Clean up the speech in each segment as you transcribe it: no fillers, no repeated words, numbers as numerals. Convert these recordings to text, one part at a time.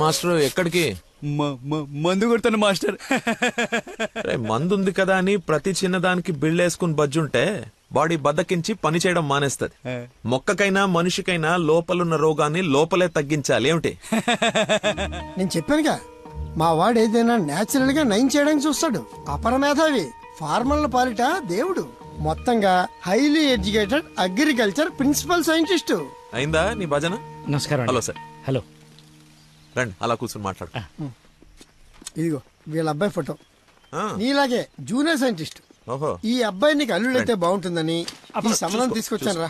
Master ఎక్కడికి? మందు కొడతాను మాస్టర్. మందు ఉంది కదా అని ప్రతి చిన్నదానికి బిళ్ళేసుకుని బజ్జుంటే బాడీ బద్దకించి పని చేయడం మానేస్తది. మొక్కకైనా మనిషికైనా లోపలున్న రోగాన్ని లోపలే తగ్గించాలి. ఏమిటి? నేను చెప్పానుగా, మా వాడు ఏదైనా నేచురల్ గా నయం చేయడానికి చూస్తాడు. అపరమేధావి, ఫార్మల్ పాలిట దేవుడు. మొత్తంగా highly educated agriculture principal scientist. అయిందా నీ భజన? నమస్కారం. Hello sir. హలో, రండి అలా కూర్చొని మాట్లాడు. ఇదిగో వీళ్ళ అబ్బాయి ఫోటో. నీలాగే జూనియర్ సైంటిస్ట్. ఓహో, ఈ అబ్బాయి నీకు అల్లుడైతే బాగుంటుందని ఈ సంబంధం తీసుకొచ్చాను రా.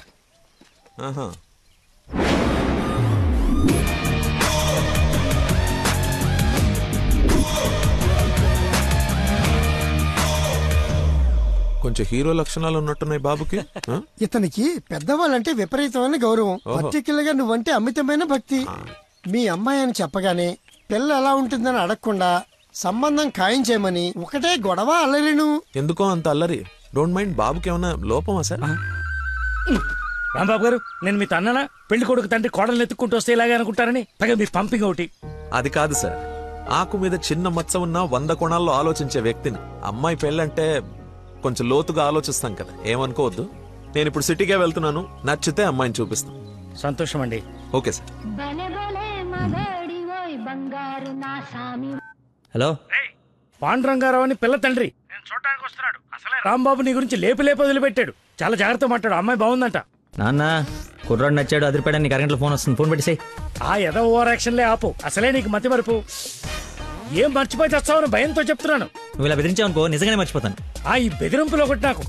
కొంచెం హీరో లక్షణాలు ఉన్నట్టున్నాయి బాబుకి. ఇతనికి పెద్దవాళ్ళంటే విపరీతమైన గౌరవం, పర్టికులర్ గా నువ్వంటే అమితమైన భక్తి. మీ అమ్మాయి అని చెప్పగానే పిల్ల ఎలా ఉంటుందని అడగకుండా సంబంధం ఖాయం చేయమని ఒకటే గొడవ అల్లరిను. ఎందుకో అంత అల్లరి? Don't mind. బాబుకి ఏమన్నా లోపమా సార్? రాంబాబు గారు, నేను మీ తన్ననా? పెళ్లి కొడుకు తండ్రి కోడలు ఎత్తుక్కుంటూ వస్తే ఇలాగే అనుకుంటారని పైగా మీ పంపింగ్ ఒకటి. అది కాదు సార్, ఆకు మీద చిన్న మచ్చ ఉన్న 100 కోణాల్లో ఆలోచించే వ్యక్తిని. అమ్మాయి పెళ్ళంటే కొంచెం లోతుగా ఆలోచిస్తాం కదా, ఏమనుకోవద్దు. నేను ఇప్పుడు సిటీకే వెళ్తున్నాను, నచ్చితే అమ్మాయిని చూపిస్తాను. సంతోషం అండి. Okay sir. హలో, పాండురంగారావు అని పిల్ల తండ్రి నేను చూడటానికి వస్తున్నాడు. అసలే రాంబాబు నీ గురించి లేపి వదిలిపెట్టాడు. చాలా జాగ్రత్త మాట్లాడు. అమ్మాయి బాగుందంట. నాన్న కుర్రాడు నచ్చాడు, అదిరిపాడు. నీకు అరగంటలో ఫోన్ వస్తుంది, ఫోన్ పెట్టేసాయి. ఆ ఎదో ఓవర్ యాక్షన్లే ఆపు. అసలే నీకు మతి మరుపు. ఏం మర్చిపోయి తెస్తావని భయంతో చెప్తున్నాను. నువ్వు ఇలా బెదిరించావు అనుకో, నిజంగానే మర్చిపోతాను. ఈ బెదిరింపులో ఒకటి నాకు.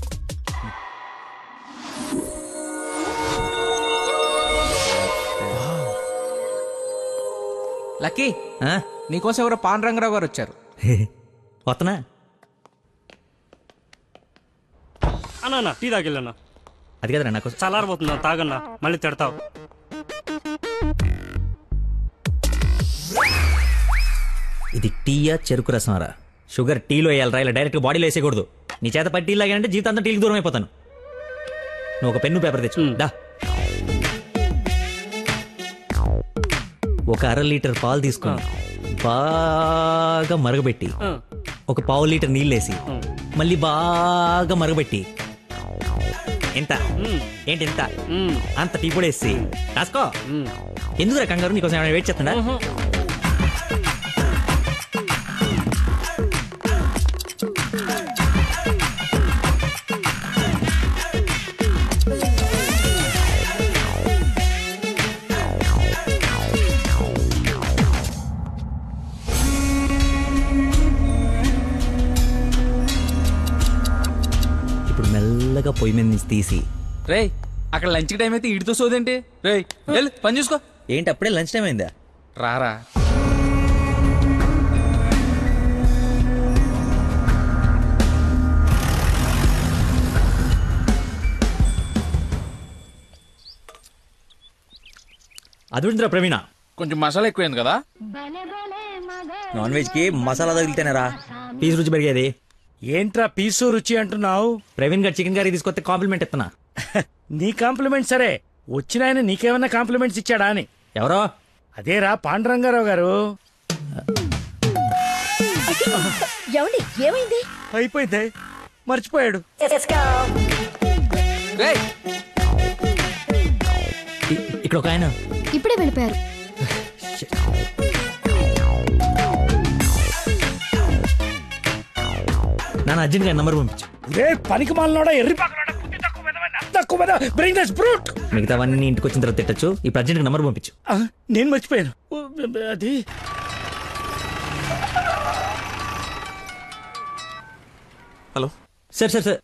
లక్కీ, నీకోసం ఎవరో పాండురంగరావు గారు వచ్చారు. వస్తున్నా. అన్నా టీ తాగిల్లన్నా. అది కదరా నాకు చల్లారబోతున్నా, తాగన్నా, మళ్ళీ తిడతావు. ఇది టీయా చెరుకు రసంరా? షుగర్ టీలో వేయాలరా, ఇలా డైరెక్ట్ బాడీలో వేసేయకూడదు. నీ చేత పట్టి టీ లాగానంటే జీవితాంతం టీకి దూరం అయిపోతాను. నువ్వు ఒక పెన్ను పేపర్ తెచ్చు దా. ఒక 1/2 లీటర్ పాలు తీసుకుని బాగా మరగబెట్టి ఒక 1/4 లీటర్ నీళ్ళేసి మళ్ళీ బాగా మరగబెట్టి ఎంత ఏంటి ఎంత అంత టీ కూడా వేసి రాసుకో. ఎందుకు కంగారు? నీకోసం ఏమైనా వెయిట్ చేస్తున్నా? మెల్లగా పొయ్యి మీద నుంచి తీసి. రే, అక్కడ లంచ్ టైం అయితే ఇడితో సోదేంటి? రే వెళ్ళు, పని చూసుకో. ఏంటి అప్పుడే లంచ్ టైం అయిందా? రారా. అదుందిరా ప్రవీణ, కొంచెం మసాలా ఎక్కువైంది కదా. నాన్ వెజ్ కి మసాలా తగిలితేనేరా పీసు రుచి పెరిగేది. ఏంట్రా పీసు రుచి అంటున్నావు? ప్రవీణ్ గారు చికెన్ కర్రీ తీసుకొస్తే కాంప్లిమెంట్ ఇస్తున్నా. నీ కాంప్లిమెంట్ సరే, వచ్చిన ఆయన నీకేమన్నా కాంప్లిమెంట్స్ ఇచ్చాడా అని. ఎవరో? అదేరా పాండురంగారావు గారు. ఏమైంది? అయిపోయింది, మర్చిపోయాడు. ఇక్కడ ఒక ఆయన ఇప్పుడే వెళ్ళిపోయారు. నాన్న అర్జెంట్ గా నంబర్ పంపించు. పనికి మాలనోడా, ఎర్రి మిగతావన్నీ ఇంటికి వచ్చిన తర్వాత తిట్టచ్చు. ఇప్పుడు అర్జెంట్ గా నంబర్ పంపించు. నేను మర్చిపోయాను అది. Hello sir. సార్ సార్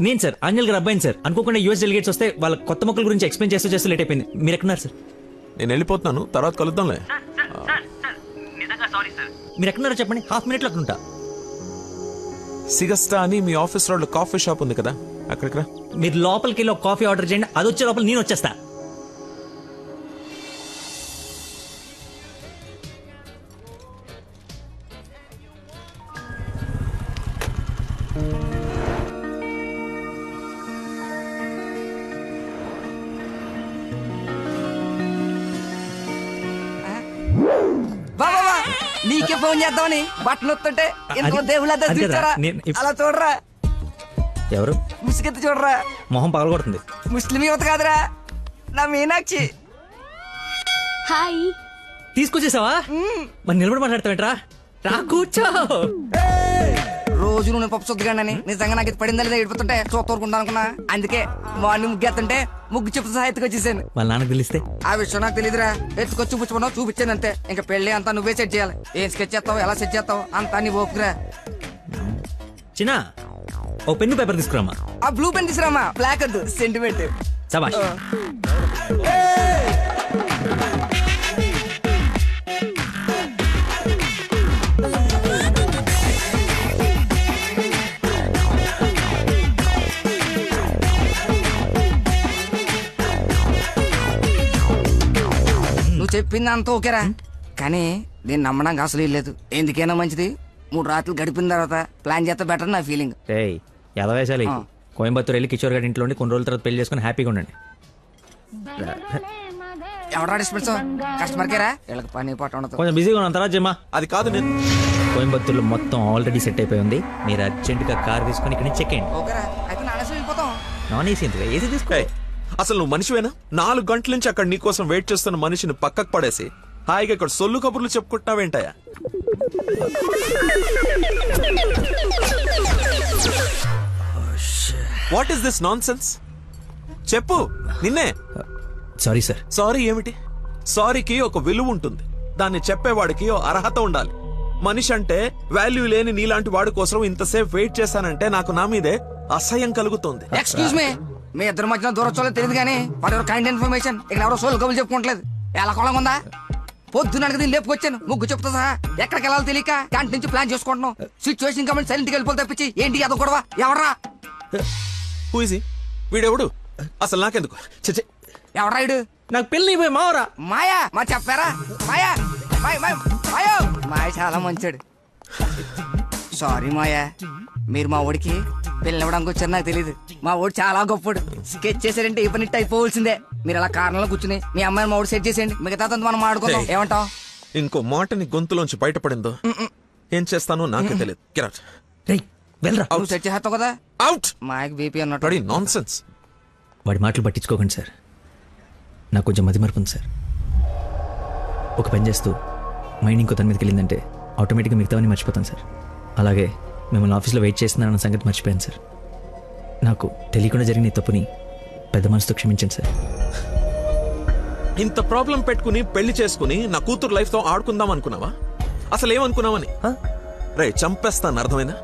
నేను సార్ ఆంజల్ గారు అబ్బాయిని సార్. అనుకోకుండా యూఎస్ డెలిగేట్స్ వస్తే వాళ్ళ కొత్త మొక్కల గురించి ఎక్స్ప్లెయిన్ చేస్తూ లేట్ అయిపోయింది. మీరు ఎక్కడున్నారు సార్? నేను వెళ్ళిపోతున్నాను, తర్వాత కలుద్దాంలే. మీరు ఎక్కడున్నారో చెప్పండి, హాఫ్ మినిట్లో అక్కడ ఉంటా. సిగస్టా అని మీ ఆఫీస్ రోడ్ కాఫీ షాప్ ఉంది కదా, అక్కడికి రా. మీరు లోపలికి వెళ్ళి ఒక కాఫీ ఆర్డర్ చేయండి, అది వచ్చే లోపల నేను వచ్చేస్తా. నీకే ఫోన్ చేద్దామని బట్టలు వస్తుంటే ఎంతో అది- దేవుళ్ళ అది కదా, చూచారా నేను అలా చూడరా ఎవరు? ముసుగెత్తి చూడరా మొహం పగలగొడుతుంది. ముస్లిం యువత కాదురా నా మీనాక్షి. హాయ్. తీసుకొచ్చేసావా? మరి నిలబడి మాట్లాడతావేంట్రా? రా కూర్చో. రోజు నువ్వు పప్పు చుద్దగానని నిజంగా నాకు ఇది పడిందా లేదా ఏడిపోతుంటే చూస్తూరుకుంటా అనుకున్నా. అందుకే మార్నింగ్ ముగ్గు ఎత్తుంటే ముగ్గు చెప్పు సహా ఎత్తుకొచ్చేసాను. వాళ్ళ నాన్నకు తెలిస్తే ఆ విషయం నాకు తెలియదురా. ఎత్తుకొచ్చి చూపించుకున్నావు చూపించాను అంతే. ఇంకా పెళ్లి అంతా నువ్వే సెట్ చేయాలి. ఏం స్కెచ్ చేస్తావు ఎలా సెట్ చేస్తావు అంతా నీ ఓపుకురా. చిన్న ఓ పెన్ను పేపర్ తీసుకురామా. ఆ బ్లూ పెన్ తీసురామా, బ్లాక్ వద్దు, సెంటిమెంట్. సబాష్. నువ్వు చెప్పింది అంత ఓకేరా, కానీ నేను నమ్మడానికి అసలు లేదు. ఎందుకైనా మంచిది 3 రాత్రులు గడిపిన తర్వాత ప్లాన్ చేస్తే బెటర్ నా ఫీలింగ్. ఏయ్ ఎలా వేసాలి? కోయంబత్తూర్ వెళ్ళి కిషోర్ గారి ఇంట్లో ఉండి కొన్ని రోజుల తర్వాత పెళ్లి చేసుకుని హ్యాపీగా ఉండండి. ఎవడా డిస్పెన్స్ కస్టమర్ కేరా? వీళ్ళకి పని పాట ఉండదు. కొంచెం బిజీగా ఉన్నాం, తర్వాత జమ్మా. అది కాదు నేను కోయంబత్తూర్లో మొత్తం ఆల్రెడీ సెట్ అయిపోయి ఉంది. మీరు అర్జెంటుగా కార్ తీసుకుని ఇక్కడ నుంచి చెక్ అయ్యండి. ఓకేరా, అయితే నానేసి వెళ్ళిపోతాం. నాన్ ఏసీ ఎందుకు? ఏసీ తీసుకో. ఏయ్, అసలు నువ్వు మనిషివేనా? 4 గంటల నుంచి అక్కడ నీకోసం వెయిట్ చేస్తున్న మనిషిని పక్కకు పడేసి హాయిగా ఇక్కడ సొల్లు కబుర్లు చెప్పుకుంటున్నావేంటయా? What is this nonsense? చెప్పు, నిన్నే. Sorry sir. సారీ ఏమిటి? సారీకి ఒక విలువ ఉంటుంది. దాన్ని చెప్పేవాడికి ఓ అర్హత ఉండాలి. మనిషి అంటే వాల్యూ లేని నీలాంటి వాడి కోసం ఇంతసేపు వెయిట్ చేశానంటే నాకు నా మీదే అసహ్యం కలుగుతుంది. ఎక్స్క్యూజ్ మీ ఇద్దరు మధ్యన దూరం చూడలేదు తెలియదు కానీ వాడు ఎవరు కైండ్ ఇన్ఫర్మేషన్ ఇక్కడ ఎవరో సోల్ కబులు చెప్పుకోవట్లేదు. ఎలా కొలంగా ఉందా? పొద్దున అడిగి లేపుకొచ్చాను ముగ్గు చెప్తా సహా. ఎక్కడికి వెళ్ళాలో తెలియక క్యాంటీన్ నుంచి ప్లాన్ చేసుకుంటున్నాం. సిచ్యువేషన్ కాబట్టి సైలెంట్కి వెళ్ళిపోతే తప్పించి ఏంటి అదో గొడవ? ఎవరా Who is he? వీడెవడు? అసలు నాకెందుకు? చచ్చే, ఎవరా ఇడు? నాకు పెళ్లి అయిపోయి మావరా. మాయా మా చెప్పారా? మాయా మాయా మాయ చాలా మంచాడు. సారీ మాయా, మీరు మా ఊడికి పెళ్ళివ్వడానికి వచ్చారు నాకు తెలియదు. మా ఊడు చాలా గొప్పడు. స్కెచ్ చేశారంటే ఈ పని అయిపోవలసిందే. మీరు అలా కారణంలో కూర్చుని మీ అమ్మాయిని మా ఊడు సెట్ చేసేయండి. మిగతా మనం ఆడుకుందాం. ఏమంటావు? ఇంకో మాట నీ గొంతులోంచి బయటపడిందో ఏం చేస్తానో నాకే తెలియదు. Get out. రేయ్ వెళ్ళరా. నువ్వు సెట్ చేస్తావు కదా. Out. మాయకి బీపీ అన్నట్టు. నాన్సెన్స్. వాడి మాటలు పట్టించుకోకండి సార్. నాకు కొంచెం మతిమరుపు ఉంది సార్. ఒక పని చేస్తూ మైండ్ ఇంకో తన మీదకి వెళ్ళిందంటే ఆటోమేటిక్గా మిగతావన్నీ మర్చిపోతాను సార్. అలాగే మిమ్మల్ని ఆఫీస్లో వెయిట్ చేస్తున్నానన్న సంగతి మర్చిపోయాను సార్. నాకు తెలియకుండా జరిగిన ఈ తప్పుని పెద్ద మనసుతో క్షమించండి సార్. ఇంత ప్రాబ్లం పెట్టుకుని పెళ్లి చేసుకుని నా కూతురు లైఫ్ తో ఆడుకుందాం అనుకున్నావా? అసలు ఏమనుకున్నావని? రే చంపేస్తాను, అర్థమైనా?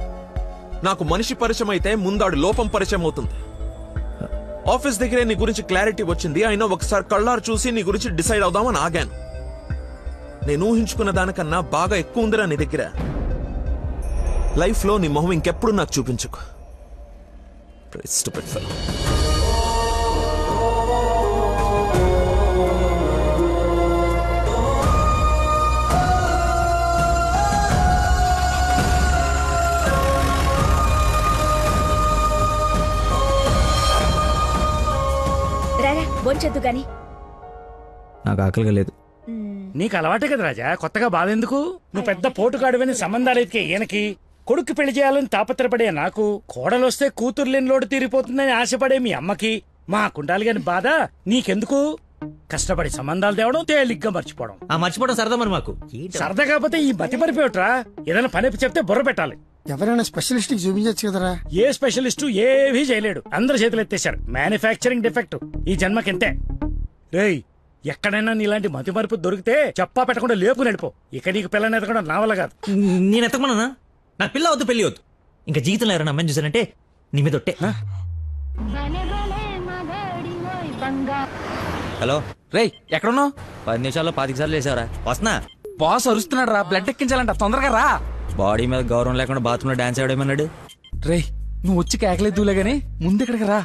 నాకు మనిషి పరిచయం అయితే ముందాడు లోపం పరిచయం అవుతుంది. ఆఫీస్ దగ్గరే నీ గురించి క్లారిటీ వచ్చింది. అయినా ఒకసారి కళ్ళారు చూసి నీ గురించి డిసైడ్ అవుదామని ఆగాను. నేను ఊహించుకున్న దానికన్నా బాగా ఎక్కువ ఉందిరా నీ దగ్గర. లైఫ్ లో నీ మొహం ఇంకెప్పుడు నాకు చూపించుకో. Stupid fellow. రారా బొంచొద్దు గాని. నాకు ఆకలిగా లేదు. నీకు అలవాటే కదా రాజా, కొత్తగా బాధ ఎందుకు? నువ్వు పెద్ద పోటుగాడువని సంబంధాలు ఎతికే ఈయనకి, కొడుకు పెళ్లి చేయాలని తాపత్రపడే నాకు, కోడలొస్తే కూతురు లేని లోటు తీరిపోతుందని ఆశపడే మీ అమ్మకి, మా కుండాలి గాని బాధ నీకెందుకు? కష్టపడి సంబంధాలు తేవడం, తేలిగ్గా మర్చిపోవడం. ఆ మర్చిపోవడం సరదా మరి మాకు. సరదా కాకపోతే ఈ మతి మరిపోయట్రా. ఏదైనా పని చెప్తే బుర్ర పెట్టాలి. ఎవరైనా స్పెషలిస్ట్ కి చూపించచ్చు కదరా. ఏ స్పెషలిస్టు ఏవీ చేయలేడు. అందరు చేతులు ఎత్తేశారు. మ్యానుఫ్యాక్చరింగ్ డిఫెక్ట్ ఈ జన్మకింతే. రేయ్, ఎక్కడైనా నీలాంటి మతి మరుపు దొరికితే చెప్పా పెట్టకుండా లేపు నడిపో. ఇక నీకు పిల్లని ఎతకడం నా వల్ల కాదు. నేను ఎత్తకమన్నా? నాకు పిల్ల వద్దు, పెళ్లి వద్దు. ఇంకా జీవితంలో ఎవరైనా అమ్మాయిని చూసానంటే నీ మీద ఒట్టే. హలో రేయ్ ఎక్కడున్నావు? 10 నిమిషాల్లో 25 సార్లు వేసావరా? వస్తున్నా. బాస్ అరుస్తున్నాడు రా, బ్లడ్ ఎక్కించాలంట, తొందరగా రా. బాడీ మీద గౌరవం లేకుండా బాత్రూంలో డాన్స్ ఆడేమన్నాడు. రేయ్ నువ్వు వచ్చి కేకలేదులే గానీ ముందు ఇక్కడికి రా.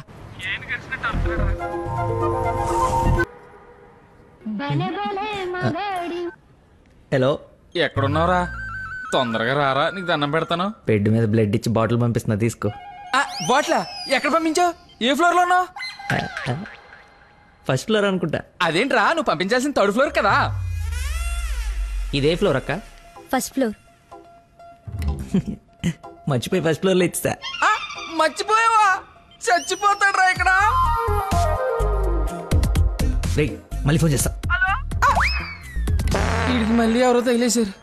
హలో ఎక్కడున్నావురా? తొందరగా రారా, నీకు దండం పెడతాను. బెడ్ మీద బ్లడ్ ఇచ్చి బాటిల్ పంపిస్తున్నా, తీసుకో. బాట్లా ఎక్కడ పంపించావు? ఏ ఫ్లోర్ లో ఉన్నావు? ఫస్ట్ ఫ్లోర్ అనుకుంటా. అదేంట్రా, నువ్వు పంపించాల్సిన 3rd ఫ్లోర్ కదా. ఇదే ఫ్లోర్ అక్క. First floor. మర్చిపోయి ఫస్ట్ ఫ్లోర్ లో ఇస్తా. మర్చిపోయావా? చచ్చిపోతాడు రా ఇక్కడ. రేయ్ మళ్ళీ ఫోన్ చేస్తా. వీడికి మళ్ళీ ఎవరో తగిలేశారు.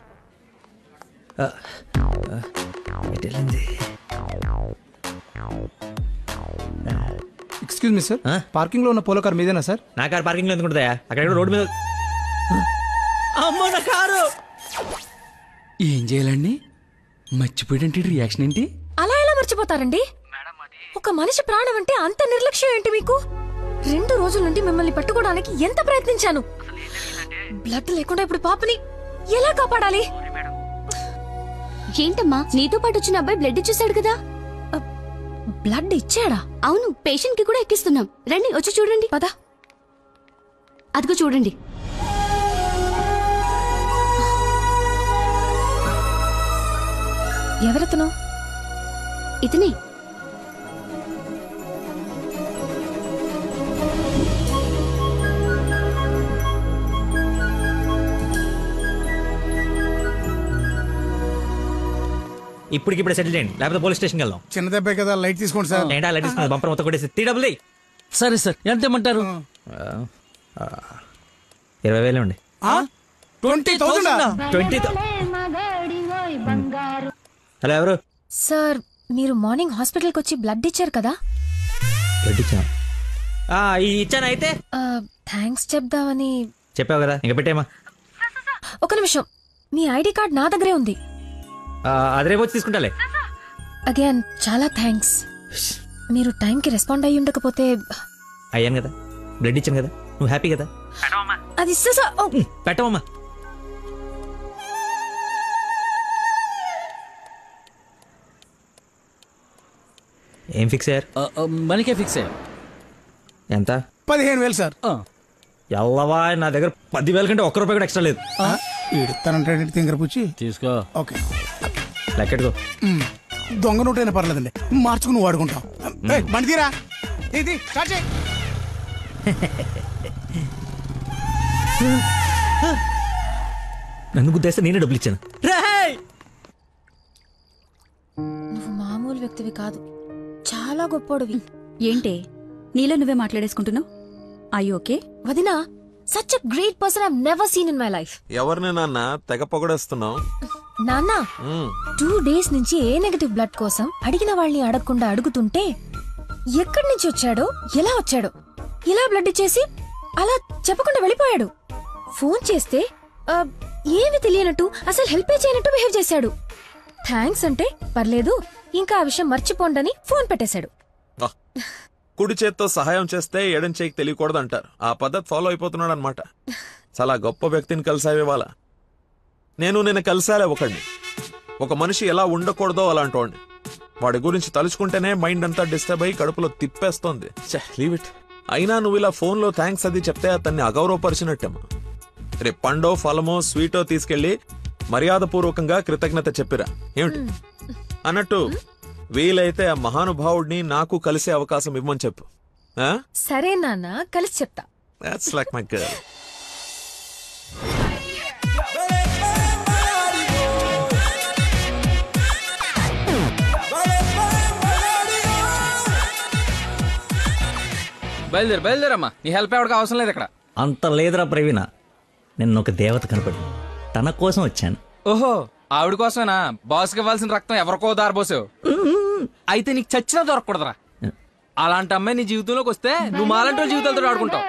ఎక్స్క్యూజ్ మీ సార్, పార్కింగ్ లో ఉన్న పోలో కార్ మీదేనా సార్? నా కారు పార్కింగ్ లో ఎందుకుంటుందా? అక్కడ రోడ్డు మీద. అమ్మో నా కారు. ఏం చేయాలండి? మర్చిపోయాడంటే రియాక్షన్ ఏంటి? అలా ఎలా మర్చిపోతారండి? ఒక మనిషి ప్రాణం అంటే అంత నిర్లక్ష్యం ఏంటి మీకు? 2 రోజుల నుండి మిమ్మల్ని పట్టుకోవడానికి ఎంత ప్రయత్నించాను. బ్లడ్ లేకుండా ఇప్పుడు పాపని ఎలా కాపాడాలి? ఏంటమ్మా, నీతో పాటు వచ్చిన అబ్బాయి బ్లడ్ ఇచ్చేసాడు కదా? బ్లడ్ ఇచ్చాడా? అవును, పేషెంట్ కి కూడా ఎక్కిస్తున్నాం. రండి వచ్చి చూడండి. పదా. అదిగో చూడండి. ఎవరతను? ఇతనే. ఇప్పటికిప్పుడే సెటిల్ చేయండి, లేకపోతే పోలీస్ స్టేషన్కి వెళ్దాం. చిన్న దెబ్బే కదా, లైట్ తీసుకోండి సార్. ఏంటా లైట్ తీసుకున్నది? బంపర్ మొత్తం కొట్టేసి 3 డబ్బులు. సరే సార్, ఎంత ఇమ్మంటారు? 20,000 అండి. 20,000. 20,000. హలో, ఎవరు? సార్, మీరు మార్నింగ్ హాస్పిటల్కి వచ్చి బ్లడ్ ఇచ్చారు కదా? బ్లడ్ ఇచ్చాను. ఇచ్చాను. అయితే థ్యాంక్స్ చెప్దామని. చెప్పావు కదా, ఇంకా పెట్టేమా. ఒక నిమిషం, మీ ఐడి కార్డ్ నా దగ్గరే ఉంది. అది రేపు వచ్చి తీసుకుంటాలే. అగైన్ చాలా థ్యాంక్స్. మీరు టైంకి రెస్పాండ్ అయ్యి ఉండకపోతే. అయ్యాను కదా, బ్లడ్ ఇచ్చాను కదా, నువ్వు హ్యాపీ కదా? అది పెట్టవమ్మా. ఏం ఫిక్స్ అయ్యారు? మనకే ఫిక్స్ అయ్యాం. ఎంత? 15,000 సార్. ఎల్లవా, నా దగ్గర 10,000 కంటే ఒక్క రూపాయి కూడా ఎక్స్ట్రా లేదు. ఇడతానంటే తింగర పుచ్చి తీసుకో. ఓకే, లెక్కెట్టుకో. దొంగ నోటైనా పర్లేదండి, మార్చుకుని వాడుకుంటాం. బండి తీరా, ఇది స్టార్ట్ చేయి. నన్ను గుద్దేస్తే నేనే డబ్బులు ఇచ్చాను. నువ్వు మామూలు వ్యక్తివి కాదు, చాలా గొప్పోడివి. ఏంటే నీలో నువ్వే మాట్లాడేసుకుంటున్నావు? I okay? వదినా, such a great person I have never seen in my life. ఎవరిని నాన్న తెగ పొగడేస్తున్నావు? నాన్న, 2 days నుంచి ఏ నెగటివ్ బ్లడ్ కోసం అడిగిన వాళ్ళని అడగకుండా అడుగుతుంటే ఎక్కడి నుంచి వచ్చాడో, ఎలా వచ్చాడో, ఇలా బ్లడ్ ఇచ్చేసి అలా చెప్పకుండా వెళ్ళిపోయాడు. ఫోన్ చేస్తే ఏమి తెలియనట్టు, అసలు హెల్ప్ చేయనట్టు బిహేవ్ చేశాడు. థ్యాంక్స్ అంటే పర్లేదు, ఇంకా ఆ విషయం మర్చిపోండని ఫోన్ పెట్టేశాడు. కుడి చేత్తో సహాయం చేస్తే ఎడం చేయికి తెలియకూడదు అంటారు. ఆ పద్ధతి ఫాలో అయిపోతున్నాడు అనమాట. చాలా గొప్ప వ్యక్తిని కలిసావే వాళ్ళ. నేను కలిసాలే ఒకడిని. ఒక మనిషి ఎలా ఉండకూడదో అలాంటి వాడిని. వాడి గురించి తలుచుకుంటేనే మైండ్ అంతా డిస్టర్బ్ అయ్యి కడుపులో తిప్పేస్తోంది. Leave it. అయినా నువ్వు ఇలా ఫోన్లో థ్యాంక్స్ అది చెప్తే అతన్ని అగౌరవపరిచినట్టేమో. రేపు పండో ఫలమో స్వీటో తీసుకెళ్లి మర్యాదపూర్వకంగా కృతజ్ఞత చెప్పిరా. ఏమిటి అన్నట్టు వీలైతే ఆ మహానుభావుడిని నాకు కలిసే అవకాశం ఇవ్వమని చెప్పు. సరే నాన్న, కలిసి చెప్తా. That's like my girl. బయలుదేరమ్మా, నీ హెల్ప్ ఎవరికి అవసరం లేదు ఇక్కడ. అంత లేదురా ప్రవీణ, నిన్న ఒక దేవత కనపడి తన కోసం వచ్చాను. ఓహో, ఆవిడ కోసమేనా? బాస్కి ఇవ్వాల్సిన రక్తం ఎవరికో దారిపోసావు. అయితే నీకు చచ్చినా దొరకకూడదురా. అలాంటి అమ్మాయి నీ జీవితంలోకి వస్తే నువ్వు మాలంటి వాళ్ళ జీవితాలతో ఆడుకుంటావు.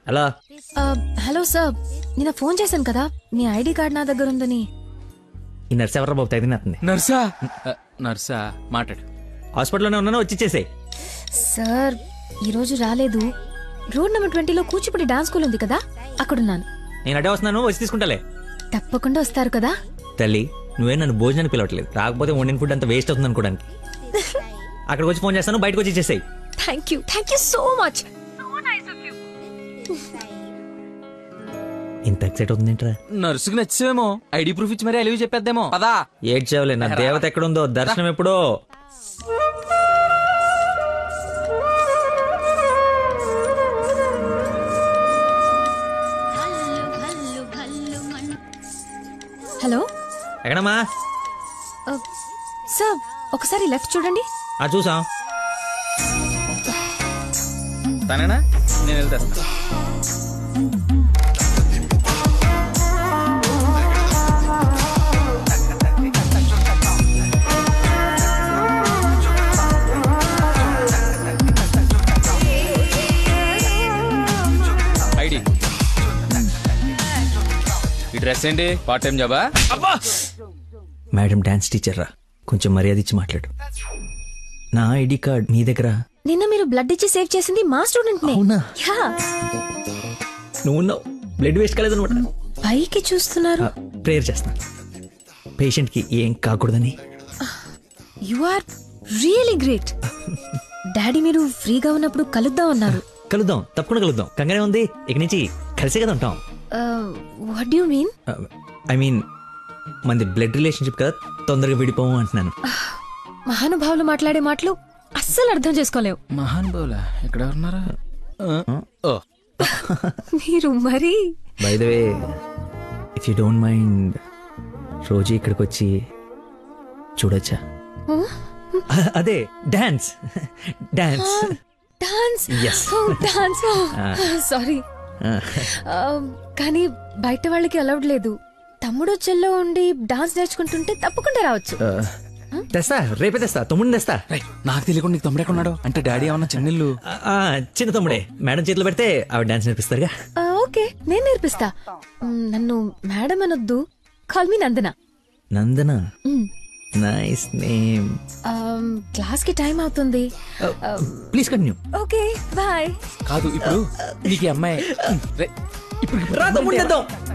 హలో. హలో సార్, నిన్న ఫోన్ చేశాను కదా, మీ ఐడి కార్డ్ నా దగ్గర ఉందని. ఈ నర్స్ ఎవరు బాబు తగినట్టుంది? నర్సా మాట్లాడు. హాస్పిటల్లోనే ఉన్నాను, వచ్చి ఇచ్చేసేయ్. సార్, ఈరోజు రాలేదు. రోడ్ నెంబర్ 20లో కూచిపూడి డాన్స్ స్కూల్ ఉంది కదా, అక్కడున్నాను. నేను అడే వస్తున్నాను, వచ్చి తీసుకుంటాలే. తప్పకుండా వస్తారు కదా? తల్లి, నువ్వే నన్ను భోజనానికి పిలవట్లేదు. రాకపోతే వండిన ఫుడ్ అంత వేస్ట్ అవుతుంది అనుకోడానికి. అక్కడికి వచ్చి ఫోన్ చేస్తాను, బయటకు వచ్చి ఇచ్చేసాయి. Thank you so much. ఇంత ఎక్సైట్ అవుతుందేంట్రా? నర్సుకి నచ్చేమో, ఐడి ప్రూఫ్ ఇచ్చి మరీ అలివి చెప్పేద్దేమో. పదా. ఏడ్చేవలే, నా దేవత ఎక్కడుందో, దర్శనం ఎప్పుడో. ఎక్కడమ్మా? సార్ ఒకసారి లెఫ్ట్ చూడండి. చూసాం. తనేనా? నేను వెళ్తాను. ఐడి ఈ డ్రెస్ ఏంటి? పార్ట్ టైం జాబా? మేడం డాన్స్ టీచర్ రా, కొంచెం మర్యాద ఇచ్చి మాట్లాడు. నా ఐడి కార్డ్ మీ దగ్గర. నిన్న మీరు బ్లడ్ ఇచ్చి సేవ్ చేసింది మా స్టూడెంట్ నే. అవునా? యా. నువ్వు బ్లడ్ వేస్ట్ కాలేదు అనమాట. పైకి చూస్తున్నారు. ప్రేయర్ చేస్తా పేషెంట్ కి ఏం కాకూడదని. You are really great. Daddy మీరు ఫ్రీగా ఉన్నప్పుడు కలుద్దాం అన్నారు. కలుద్దాం, తప్పకుండా కలుద్దాం. కంగానే ఉంది, ఇక నుంచి కలిసే కదా ఉంటాం. What do you mean? I mean మనది బ్లడ్ రిలేషన్షిప్ కదా, తొందరగా విడిపోము అంటున్నాను. మహానుభావులు మాట్లాడే మాటలు అస్సలు అర్థం చేసుకోలేవు. మహానుభావులా? ఎక్కడ ఉన్నారా? మీరు మరి. By the way, if you don't mind, రోజు ఇక్కడికి వచ్చి చూడొచ్చా? అదే dance. Dance dance. Yes. Dance. Sorry, కానీ బయట వాళ్ళకి అలౌడ్ లేదు. తమ్ముడు చెల్లో ఉండి డాన్స్ నేర్చుకుంటుంటే తప్పకుండా రావచ్చు. తెస్తా, రేపే తెస్తా, తమ్ముడిని తెస్తా. నాకు తెలియకుండా నీకు తమ్ముడు ఎక్కడున్నాడు? అంటే డాడీ ఏమన్నా చెన్నెళ్ళు? చిన్న తమ్ముడే, మేడం చేతిలో పెడితే ఆవిడ డాన్స్ నేర్పిస్తారుగా. ఓకే, నేను నేర్పిస్తా. నన్ను మేడం అనొద్దు, call me Nandana. Nandana, nice name. Class కి టైం అవుతుంది. Please continue. Okay, bye. కాదు, ఇప్పుడు నీకు ఈ అమ్మాయి రా తమ్ముడిని తెద్దాం.